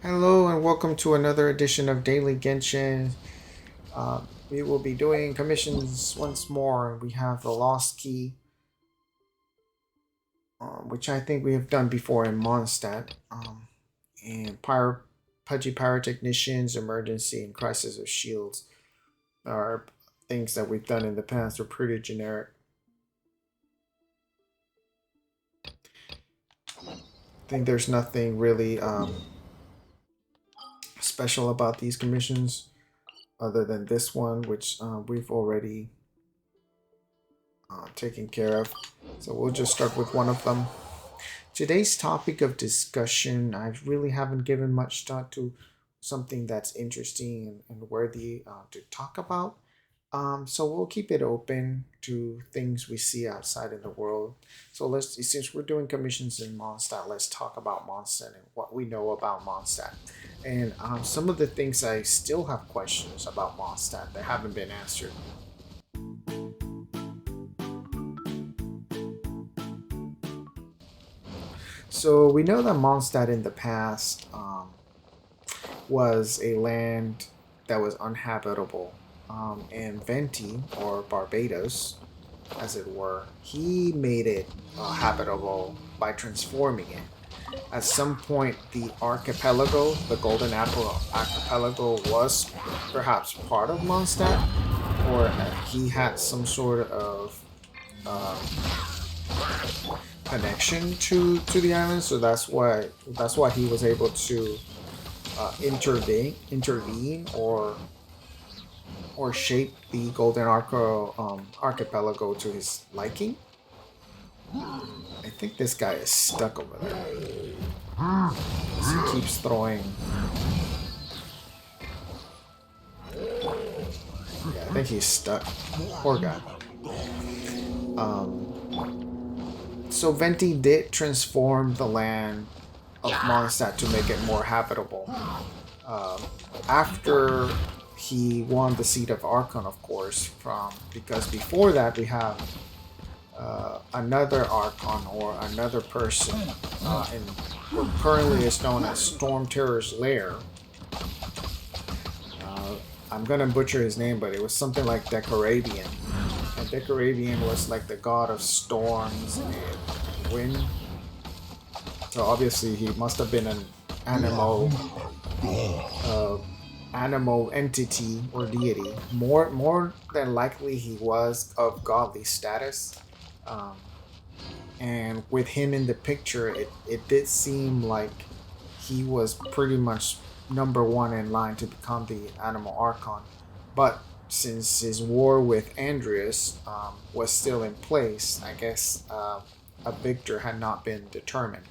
Hello and welcome to another edition of Daily Genshin. We will be doing commissions once more. We have the Lost Key, which I think we have done before in Mondstadt, and Pudgy Pyrotechnicians, Emergency, and Crisis of Shields are things that we've done in the past. Are pretty generic. I think there's nothing really special about these commissions other than this one, which we've already taken care of. So we'll just start with one of them. Today's topic of discussion, I really haven't given much thought to something that's interesting and worthy to talk about. So we'll keep it open to things we see outside in the world. So since we're doing commissions in Mondstadt, let's talk about Mondstadt and what we know about Mondstadt. And some of the things I still have questions about Mondstadt that haven't been answered. So we know that Mondstadt in the past was a land that was uninhabitable. And Venti, or Barbados, as it were, he made it habitable by transforming it. At some point, the archipelago, the Golden Apple Archipelago, was perhaps part of Mondstadt, or he had some sort of uh, connection to the island. So that's why he was able to intervene, or shape the Archipelago to his liking. I think this guy is stuck over there. He keeps throwing. Yeah, I think he's stuck. Poor guy. So Venti did transform the land of Mondstadt to make it more habitable. Um, After he won the seat of Archon, of course, because before that we have another Archon or another person, and what currently is known as Storm Terror's lair. Uh, I'm gonna butcher his name, but it was something like Decoravian. And Decoravian was like the god of storms and wind. So obviously he must have been an animal, uh, animal entity or deity. More than likely, he was of godly status. Um, and with him in the picture, it did seem like he was pretty much number one in line to become the Animal Archon. But since his war with Andreas was still in place, I guess a victor had not been determined.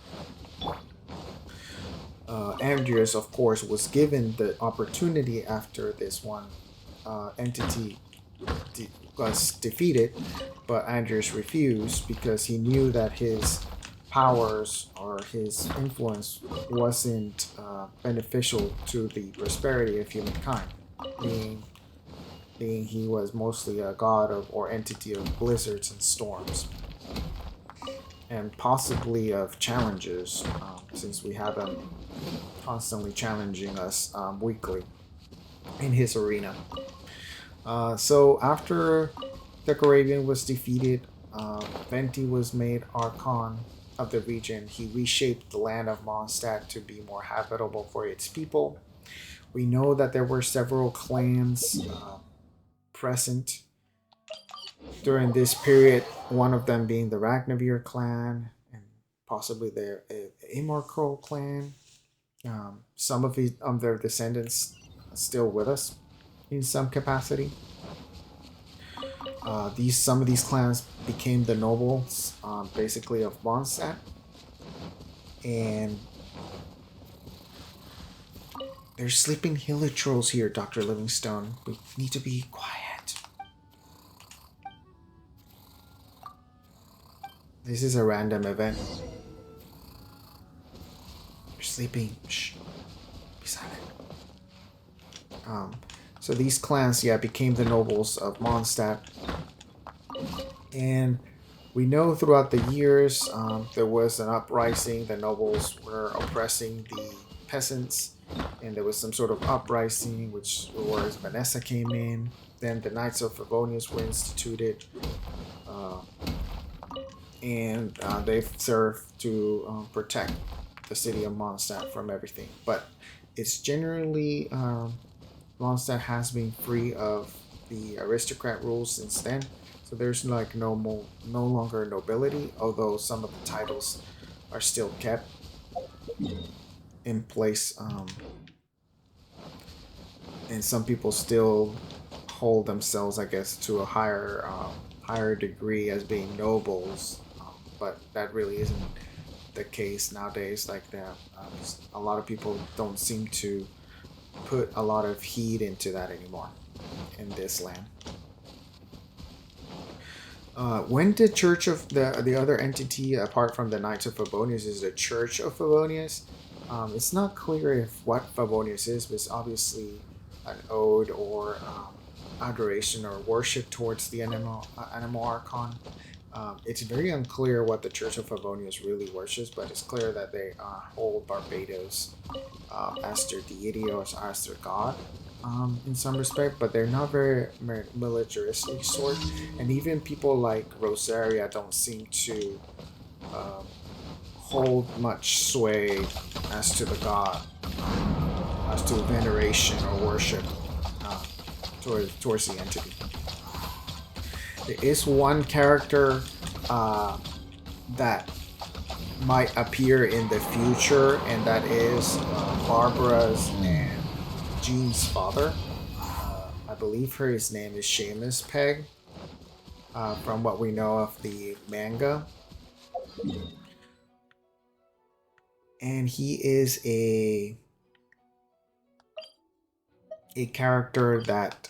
Andreas, of course, was given the opportunity after this one entity was defeated, but Andreas refused because he knew that his powers or his influence wasn't beneficial to the prosperity of humankind, being being he was mostly a god of or entity of blizzards and storms, and possibly of challenges, since we have him constantly challenging us weekly in his arena. So after Decoravian was defeated, Venti was made Archon of the region. He reshaped the land of Mondstadt to be more habitable for its people. We know that there were several clans present during this period, one of them being the Ragnavir clan and possibly the Immortal clan. Some of their descendants are still with us in some capacity. These Some of these clans became the nobles, basically of Mondstadt, and there's sleeping hilichurls here, Dr. Livingstone. We need to be quiet. This is a random event. You're sleeping. Shh. Be silent. So these clans, yeah, became the nobles of Mondstadt. And we know throughout the years there was an uprising. The nobles were oppressing peasants, and there was some sort of uprising, which where Vanessa came in. Then the Knights of Favonius were instituted, uh, and they've served to protect the city of Mondstadt from everything. But it's generally Mondstadt has been free of the aristocrat rules since then. So there's like no longer nobility, although some of the titles are still kept in place, and some people still hold themselves, I guess, to a higher degree as being nobles. But that really isn't the case nowadays. Like that, a lot of people don't seem to put a lot of heed into that anymore in this land. When the Church of the other entity apart from the Knights of Favonius is the Church of Favonius, it's not clear if what Favonius is, but it's obviously an ode or adoration or worship towards the animal archon. It's very unclear what the Church of Favonius really worships, but it's clear that they hold Barbados as their deity or as their god in some respect, but they're not very militaristic sort. And even people like Rosaria don't seem to um, hold much sway as to the god, as to veneration or worship towards the entity. There is one character that might appear in the future, and that is Barbara's and Jean's father. I believe his name is Seamus Pegg, from what we know of the manga. And he is a character that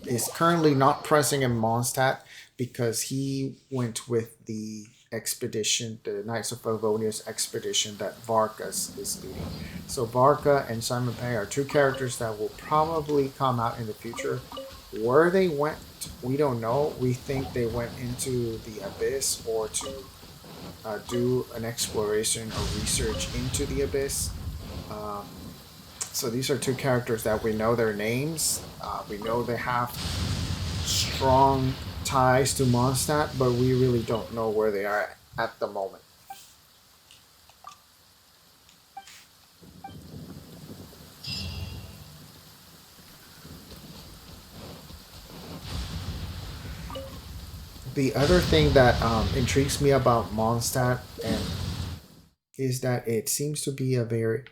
is currently not present in Mondstadt because he went with the expedition, the Knights of Favonius expedition that Varkas is leading. So Varka and Simon Pegg are two characters that will probably come out in the future. Where they went, we don't know. We think they went into the abyss or to do an exploration or research into the abyss. Um, so these are two characters that we know their names. We know they have strong ties to Mondstadt, but we really don't know where they are at the moment. The other thing that intrigues me about Mondstadt and is that it seems to be a very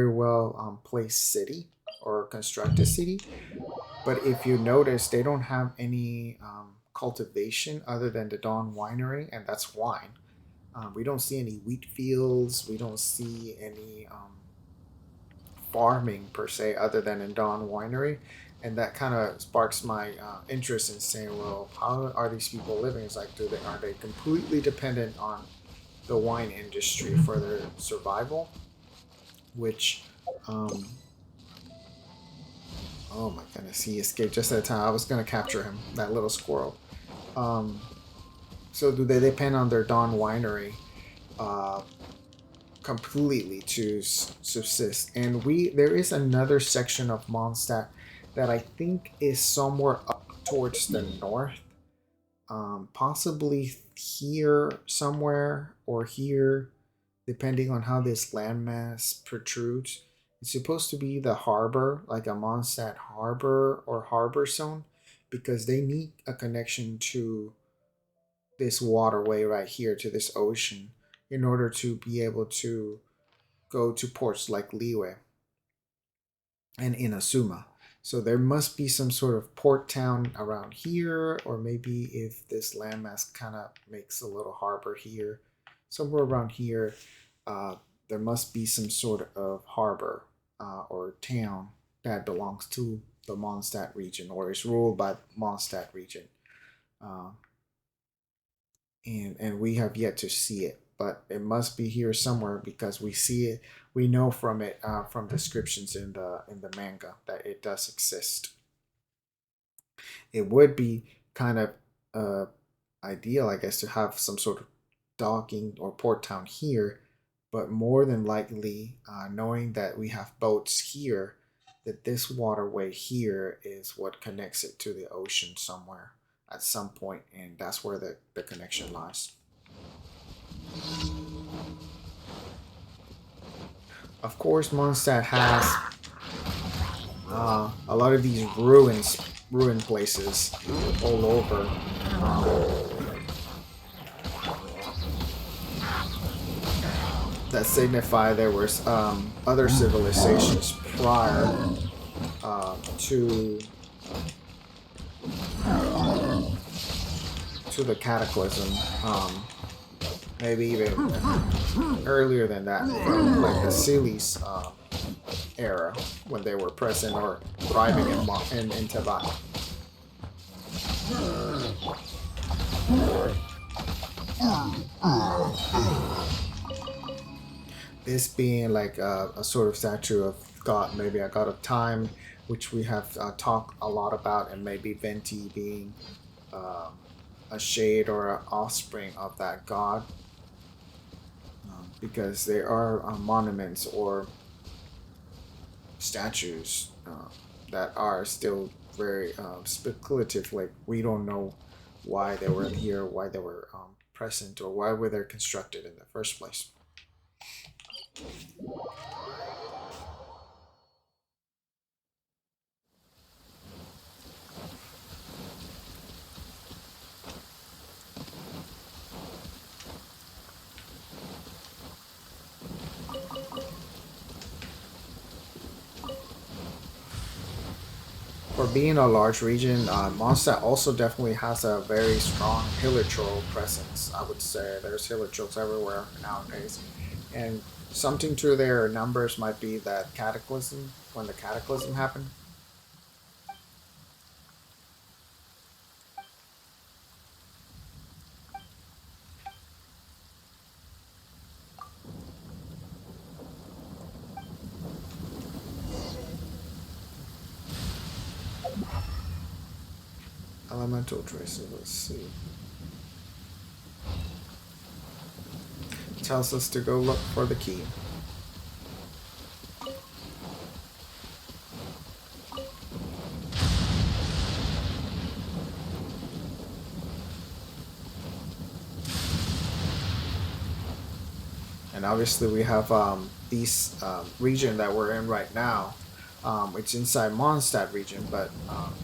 well placed city or constructed city. But if you notice, they don't have any cultivation other than the Dawn Winery, and that's wine. We don't see any wheat fields. We don't see any farming per se, other than in Dawn Winery, and that kind of sparks my interest in saying, well, how are these people living? It's like, are they completely dependent on the wine industry for their survival? Which, um, oh my goodness, he escaped just at the time. I was gonna capture him, that little squirrel. Um, so do they depend on their Dawn Winery uh, completely to subsist? And there is another section of Mondstadt that I think is somewhere up towards the north, possibly here somewhere or here, depending on how this landmass protrudes. It's supposed to be the harbor, like a Mondstadt harbor or harbor zone, because they need a connection to this waterway right here, to this ocean, in order to be able to go to ports like Liyue and Inazuma. So there must be some sort of port town around here, or maybe if this landmass kind of makes a little harbor here, somewhere around here, uh, there must be some sort of harbor or town that belongs to the Mondstadt region or is ruled by Mondstadt region. Uh, and we have yet to see it, but it must be here somewhere because we see it. We know from it, from descriptions in the manga, that it does exist. It would be kind of ideal, I guess, to have some sort of docking or port town here, but more than likely, knowing that we have boats here, that this waterway here is what connects it to the ocean somewhere at some point, and that's where the connection lies. Of course, Mondstadt has a lot of these ruined places all over. That signify there was other civilizations prior to the cataclysm. Maybe even earlier than that, from like the Silis era, when they were present or thriving in Tibet. This being like a sort of statue of God, maybe a god of time, which we have talked a lot about, and maybe Venti being a shade or an offspring of that god, because there are monuments or statues that are still very speculative. Like, we don't know why they were here, why they were present, or why were they constructed in the first place. For being a large region, Mondstadt also definitely has a very strong hilichurl presence. I would say there's hilichurls everywhere nowadays, and something to their numbers might be that cataclysm, when the cataclysm happened. Elemental traces, let's see. Tells us to go look for the key. And obviously we have these region that we're in right now. It's inside Mondstadt region, but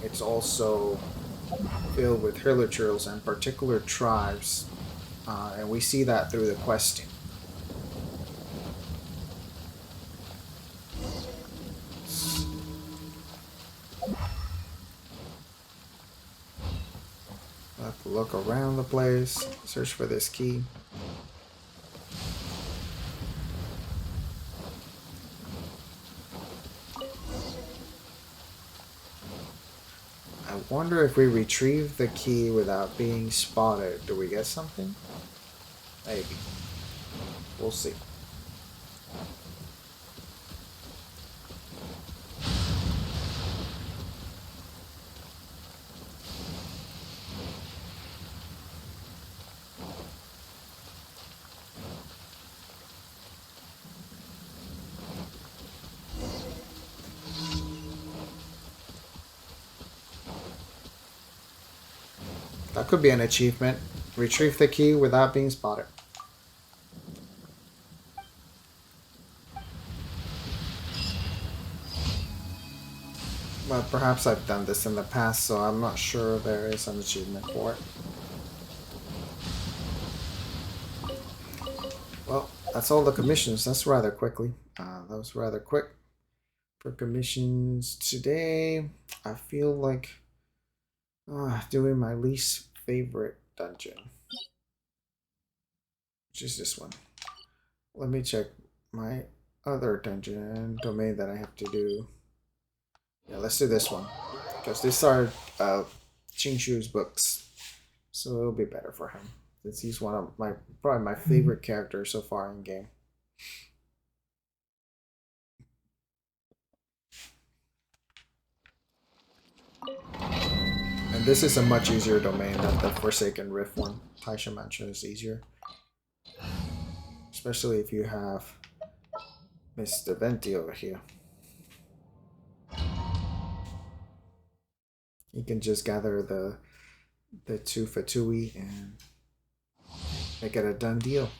it's also filled with hilichurls and particular tribes, and we see that through the questing. I have to look around the place, search for this key. I wonder if we retrieve the key without being spotted, do we get something? Maybe. We'll see. That could be an achievement. Retrieve the key without being spotted. Well, perhaps I've done this in the past, so I'm not sure there is an achievement for it. Well, that's all the commissions. That's rather quickly. That was rather quick for commissions today. I feel like doing my least favorite dungeon, which is this one. Let me check my other dungeon domain that I have to do. Yeah, let's do this one, because these are Chingshu's books, so it'll be better for him, since he's one of probably my favorite characters so far in game. And this is a much easier domain than the Forsaken Rift one. Taishan Mansion is easier, especially if you have Mr. Venti over here. You can just gather the 2 Fatui and make it a done deal.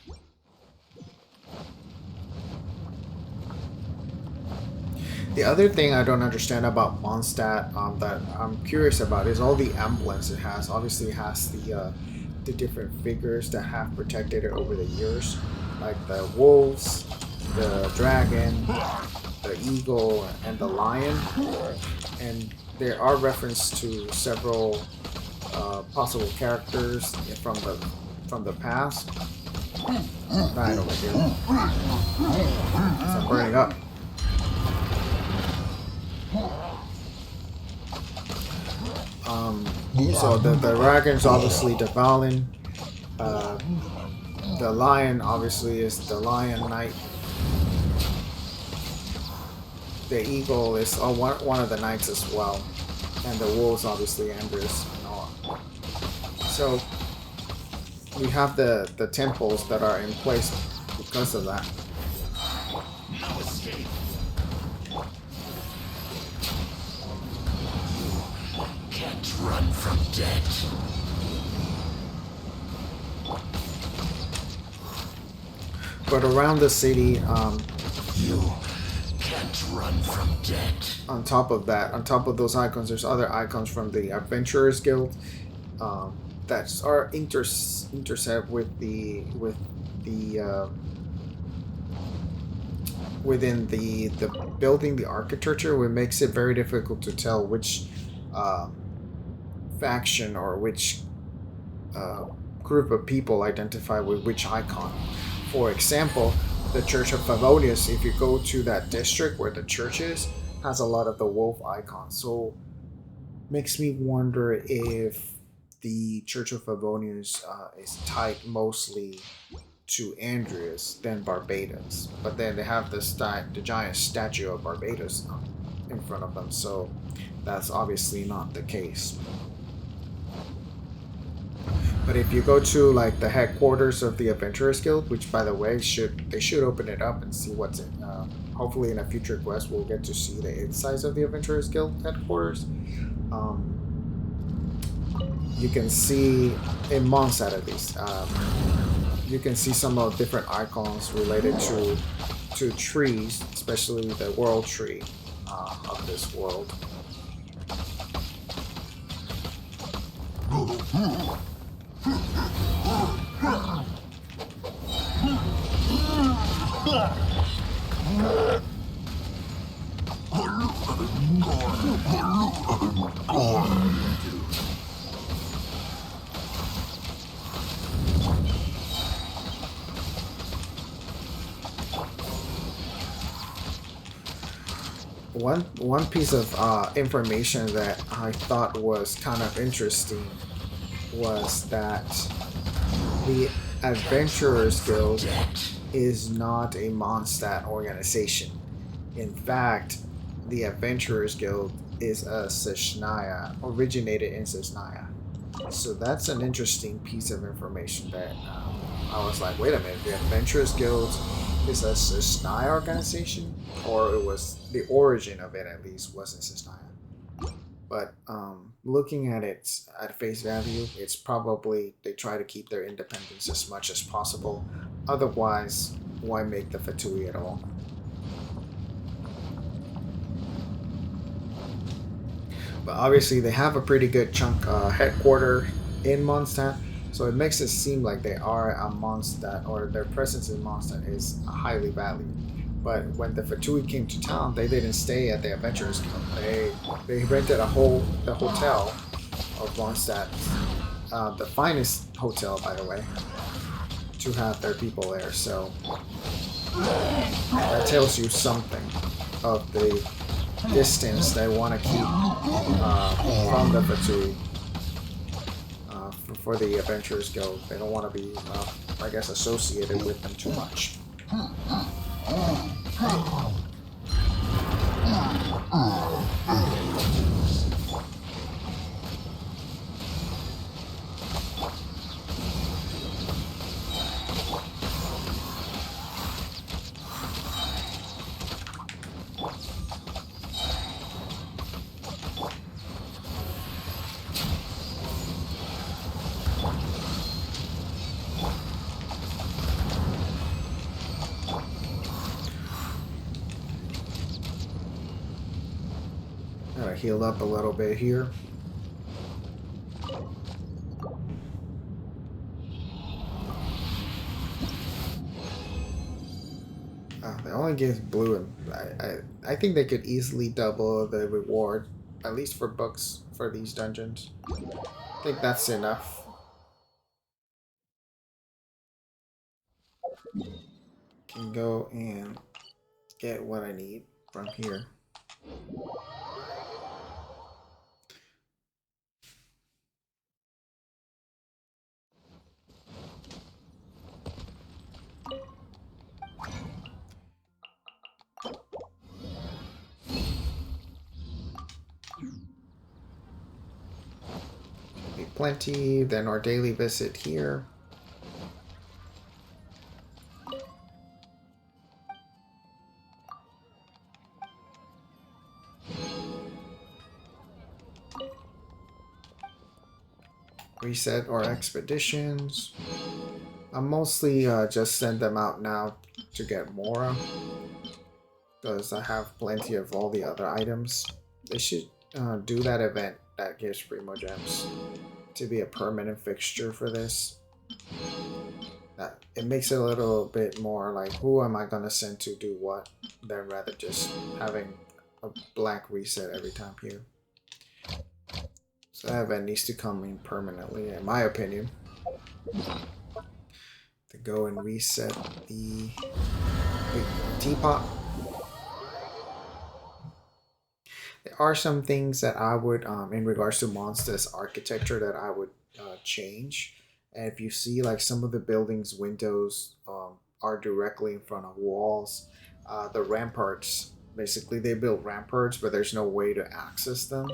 The other thing I don't understand about Mondstadt that I'm curious about is all the emblems it has. Obviously, it has the different figures that have protected it over the years, like the wolves, the dragon, the eagle, and the lion. And there are references to several possible characters from the past. Dying over here. So I'm burning up. So the dragon's obviously the Valin. The lion obviously is the Lion Knight. The eagle is one of the knights as well. And the wolves obviously Andres and all. So we have the temples that are in place because of that. No escape. Can't run from death. But around the city, You can't run from death. on top of that, on top of those icons, there's other icons from the Adventurers Guild that are intercept with the within the building, the architecture, which makes it very difficult to tell which faction or which group of people identify with which icon. For example, the Church of Favonius, if you go to that district where the church is, has a lot of the wolf icons. So makes me wonder if the Church of Favonius is tied mostly to Andreas than Barbados. But then they have the giant statue of Barbados in front of them, so that's obviously not the case. But if you go to like the headquarters of the Adventurers Guild, which by the way they should open it up and see what's in. Hopefully in a future quest we'll get to see the insides of the Adventurers Guild headquarters. You can see in Mondstadt at least. You can see some of different icons related to trees, especially the world tree of this world. One piece of information that I thought was kind of interesting was that the Adventurers Guild is not a Mondstadt organization. In fact, the Adventurers Guild is a Seshnaya, originated in Seshnaya. So that's an interesting piece of information that I was like, wait a minute, the Adventurers Guild is a Seshnaya organization? Or it was, the origin of it at least was in Seshnaya. But looking at it at face value, it's probably they try to keep their independence as much as possible. Otherwise, why make the Fatui at all? But obviously, they have a pretty good chunk headquarter in Mondstadt, so it makes it seem like they are a Mondstadt, or their presence in Mondstadt is highly valued. But when the Fatui came to town, they didn't stay at the Adventurers Guild. They rented the hotel of Mondstadt, the finest hotel, by the way, to have their people there. So that tells you something of the distance they want to keep from the Fatui for the Adventurers Guild. They don't want to be, I guess, associated with them too much. Gotta heal up a little bit here. They only give blue, and I think they could easily double the reward, at least for books for these dungeons. I think that's enough. Can go and get what I need from here. Be plenty, then our daily visit here. Reset our expeditions. I mostly just send them out now to get Mora, because I have plenty of all the other items. They should do that event that gives primogems to be a permanent fixture for this. That it makes it a little bit more like, who am I gonna send to do what, than rather just having a blank reset every time here. So that event needs to come in permanently, in my opinion. To go and reset the teapot. There are some things that I would, in regards to Mondstadt's architecture, that I would change. And if you see, like, some of the buildings' windows are directly in front of walls. The ramparts, basically, they built ramparts, but there's no way to access them.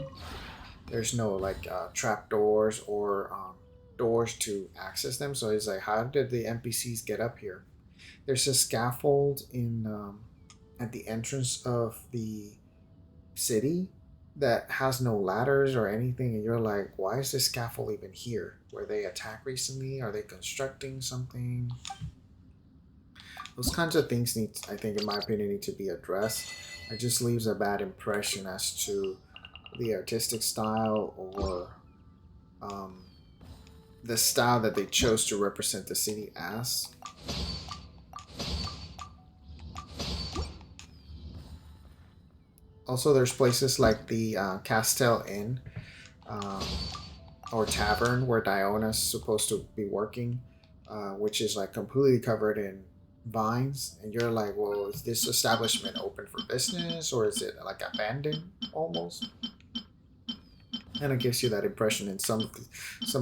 There's no, like, trapdoors or doors to access them. So it's like, how did the NPCs get up here? There's a scaffold in at the entrance of the city that has no ladders or anything, and you're like, why is this scaffold even here? Were they attacked recently? Are they constructing something? Those kinds of things need, I think, in my opinion, need to be addressed. It just leaves a bad impression as to the artistic style, or the style that they chose to represent the city as. Also, there's places like the Castell Inn or Tavern where Diona's supposed to be working, which is like completely covered in vines, and you're like, well, is this establishment open for business, or is it like abandoned almost? And it gives you that impression in some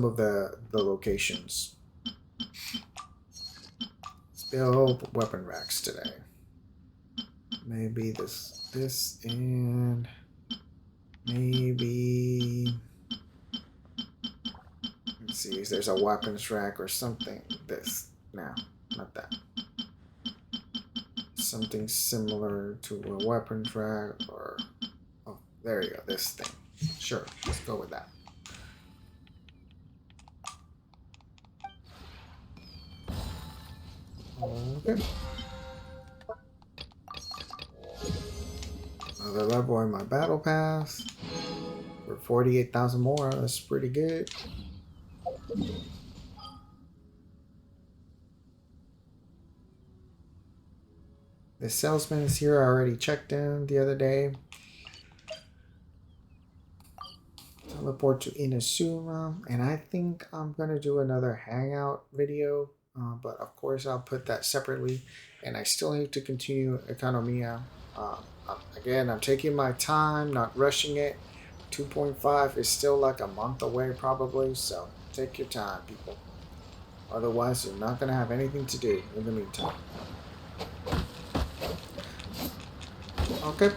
of the locations. Let's build weapon racks today. Maybe this and maybe, let's see if there's a weapons rack or something. This, no, not that. Something similar to a weapons rack, or, oh, there you go, this thing. Sure, let's go with that. Okay. Another level in my battle pass for 48,000 more. That's pretty good. The salesman is here. I already checked in the other day. Teleport to Inazuma, and I think I'm gonna do another hangout video, but of course I'll put that separately. And I still need to continue Economia. Again, I'm taking my time, not rushing it. 2.5 is still like a month away probably, so take your time, people. Otherwise, you're not gonna have anything to do in the meantime. Okay,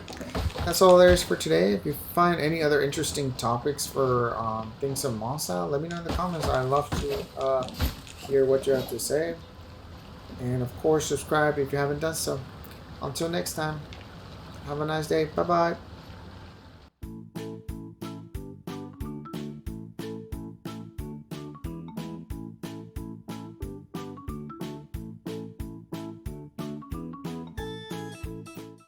that's all there is for today. If you find any other interesting topics for things of Mondstadt, let me know in the comments. I'd love to hear what you have to say. And of course, subscribe if you haven't done so. Until next time, have a nice day. Bye-bye.